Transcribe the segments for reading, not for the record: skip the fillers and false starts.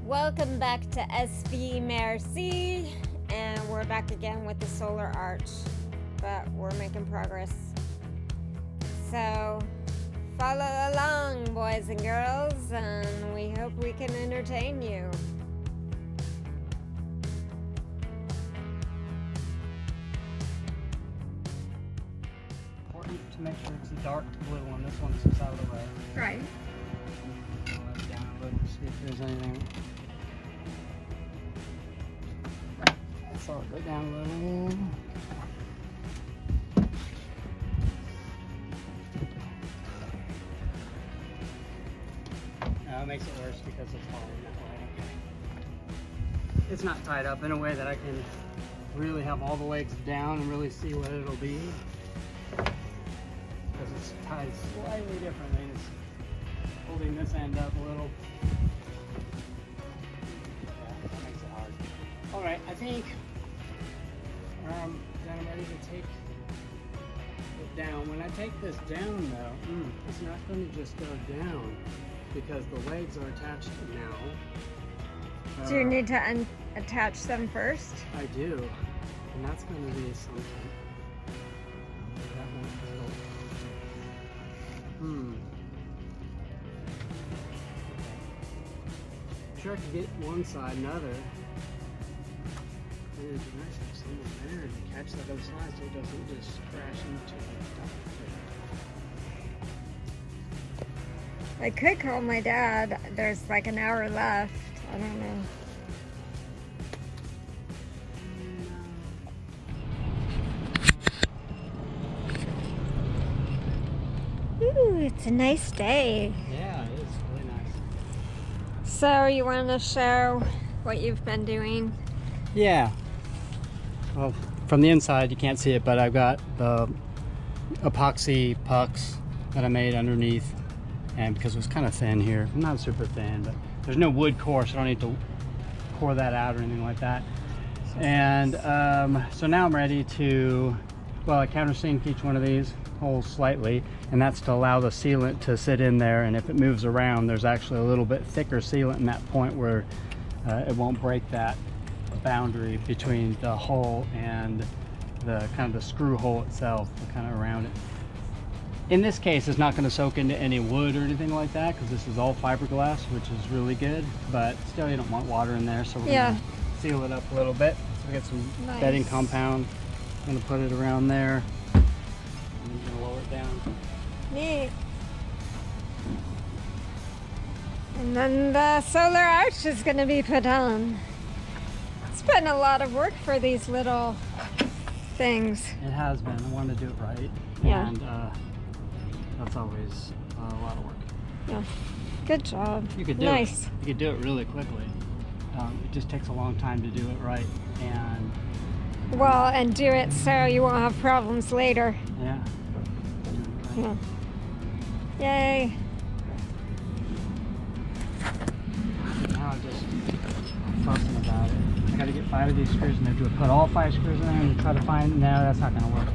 Welcome back to svMerSea, and we're back again with the solar arch, but we're making progress. So follow along, boys and girls, and we hope we can entertain you. Important to make sure it's a dark blue one. This one's just out of the way. Right. Down a little, see if there's anything. I saw it go down a little. It makes it worse because it's falling that way. It's not tied up in a way that I can really have all the legs down and really see what it'll be. Because it's tied slightly differently. It's holding this end up a little. Yeah, that makes it hard. All right, I think then I'm ready to take it down. When I take this down though, it's not going to just go down because the legs are attached now. Do you need to attach them first? I do, and that's going to be something. That won't go. Sure, I could get one side, another. And it'd be nice to have someone there to catch that other side so it doesn't just crash into the top. I could call my dad. There's like an hour left. I don't know. Ooh, it's a nice day. Yeah, it is really nice. So you want to show what you've been doing? Yeah. Well, from the inside you can't see it, but I've got the epoxy pucks that I made underneath, and because it was kind of thin here, not super thin, but there's no wood core, so I don't need to core that out or anything like that. And so now I'm ready to, well, I countersink each one of these holes slightly, and that's to allow the sealant to sit in there, and if it moves around there's actually a little bit thicker sealant in that point where it won't break that boundary between the hole and the kind of the screw hole itself, kind of around it. In this case, it's not going to soak into any wood or anything like that because this is all fiberglass, which is really good, but still you don't want water in there, so we're going to seal it up a little bit. So we got some bedding compound. I'm going to put it around there. I'm going to lower it down. Neat. And then the solar arch is going to be put on. It's been a lot of work for these little things. It has been. I wanted to do it right. Yeah. And that's always a lot of work. Yeah. Good job. You could do nice. it. You could do it really quickly. It just takes a long time to do it right. And well, and do it so you won't have problems later. yeah. Yeah. Yay. Now I'm just fussing about it. I got to get 5 of these screws in there. Do I put all 5 screws in there and try to find? No, that's not going to work.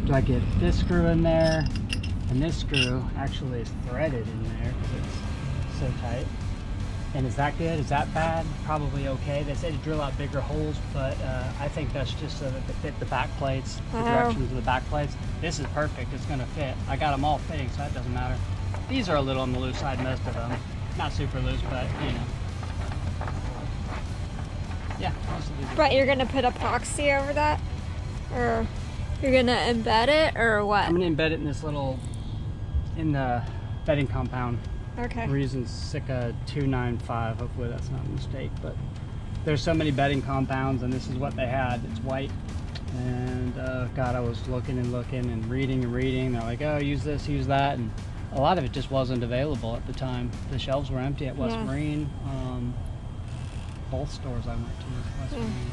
Do I get this screw in there? And this screw actually is threaded in there because it's so tight. And is that good? Is that bad? Probably okay. They say to drill out bigger holes, but I think that's just so that they fit the back plates, the directions of the back plates. This is perfect. It's going to fit. I got them all fitting, so that doesn't matter. These are a little on the loose side, most of them. Not super loose, but you know. Yeah. But you're going to put epoxy over that? Or you're going to embed it, or what? I'm going to embed it in this little, in the bedding compound. Okay. We're using Sika 295. Hopefully that's not a mistake, but there's so many bedding compounds, and this is what they had. It's white, and God, I was looking and reading. They're like, oh, use this, use that, and a lot of it just wasn't available at the time. The shelves were empty at West Marine. Both stores I went to, West Marine.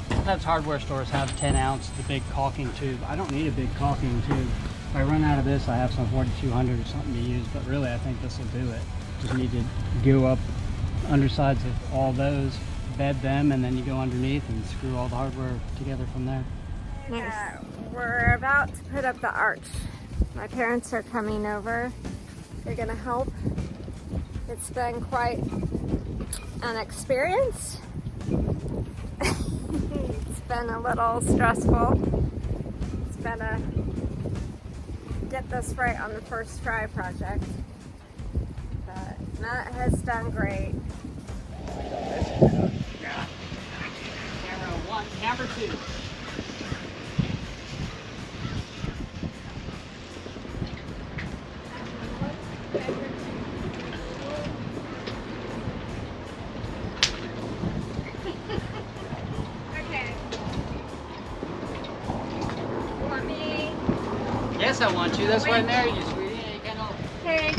Sometimes hardware stores have 10 ounce, the big caulking tube. I don't need a big caulking tube. If I run out of this, I have some 4200 or something to use, but really I think this will do it. Just need to go up undersides of all those, bed them, and then you go underneath and screw all the hardware together from there. Nice. We're about to put up the arch. My parents are coming over. They're gonna help. It's been quite an experience. It's been a little stressful. It's been a get this right on the first try project. But Matt has done great. Camera 1, camera 2. Yes, I want you. That's why I married you, sweetie. You can't hold. Okay.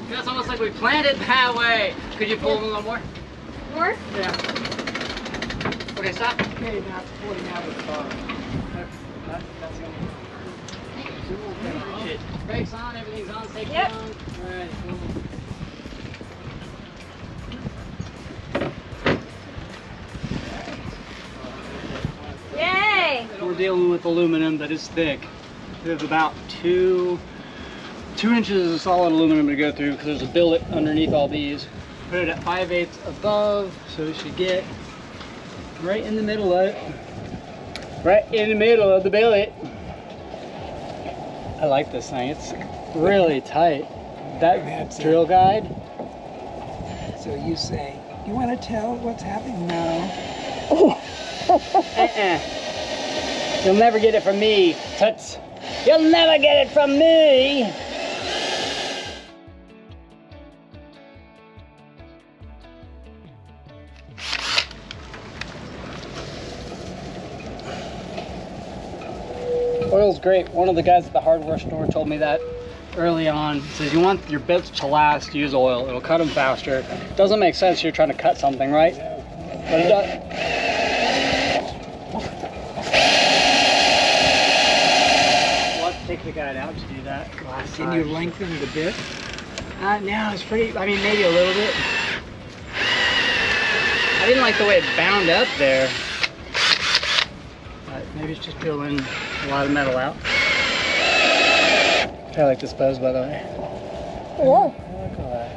It's almost like we planned it that way. Could you pull them a little more? More? Yeah. Okay, stop. Okay, now it's pulling out of the car. That's gonna brakes on, everything's on, safety Yep. on. Alright, cool. Yay! We're dealing with aluminum that is thick. There's about 2 inches of solid aluminum to go through because there's a billet underneath all these. Put it at 5/8 above, so we should get right in the middle of it. Right in the middle of the billet. I like this thing. It's really tight. That drill guide. So you say, you want to tell what's happening? No. You'll never get it from me, Toots. You'll never get it from me. Oil's great. One of the guys at the hardware store told me that early on. He says, you want your bits to last, use oil. It'll cut them faster. It doesn't make sense you're trying to cut something, right? But it does. We'll have to take the guide out to do that. Can you lengthen the bit? No, it's pretty, I mean, maybe a little bit. I didn't like the way it bound up there. But maybe it's just peeling a lot of metal out. I like this pose, by the way. Yeah. I like all that.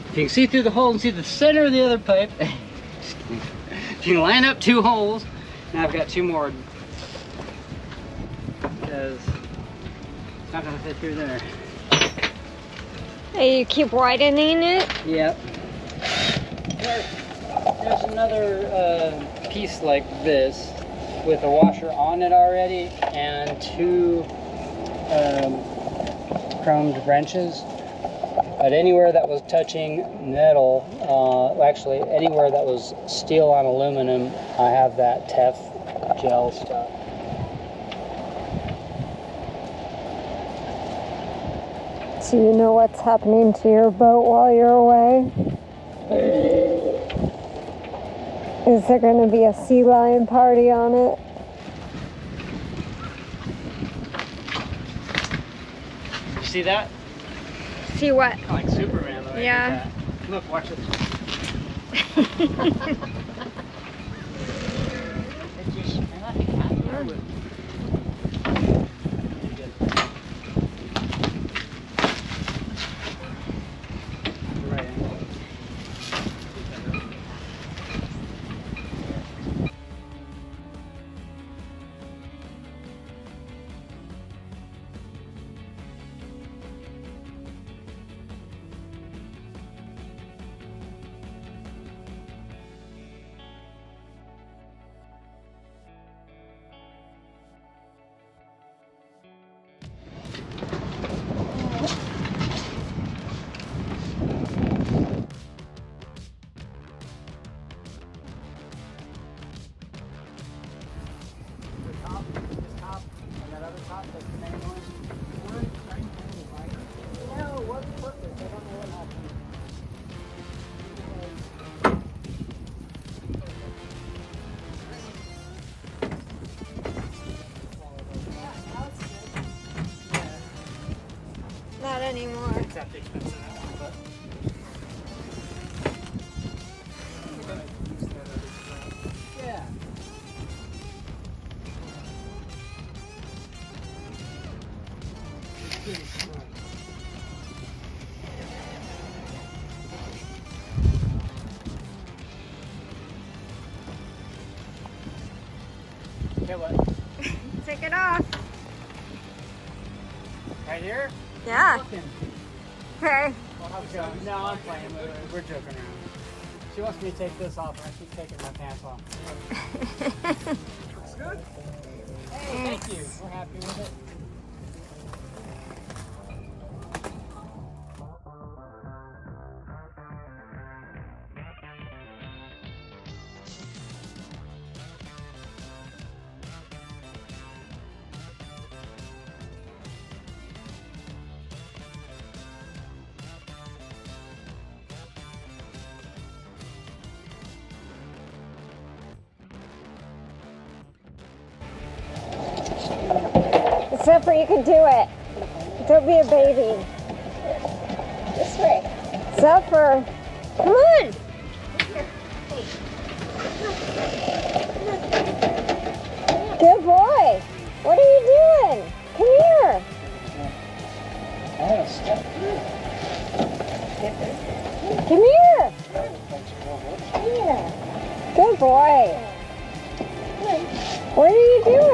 If you can see through the hole and see the center of the other pipe, if you can line up 2 holes, now I've got 2 more because it's not going to fit through there. Hey, you keep widening it? Yep. There's another piece like this with a washer on it already and 2 chromed wrenches. But anywhere that was touching metal, actually anywhere that was steel on aluminum, I have that Tef gel stuff. So you know what's happening to your boat while you're away? Is there going to be a sea lion party on it? You see that? See what? Kind of like Superman, the way Yeah. he did that. Look, watch it. It just, nothing happened with it. Right. It's at the expense of that one, but. Yeah. Okay, what? Take it off. Right here? Yeah. Looking. Okay. No, I'm playing with her. We're joking around. She wants me to take this off, and I keep taking my pants off. Looks good. Hey, thank you. We're happy with it. Zipper, you can do it. Don't be a baby. This way. Zipper, come on. Good boy. What are you doing? Come here. Oh, step through. Come here. Come here. Good boy. What are you doing?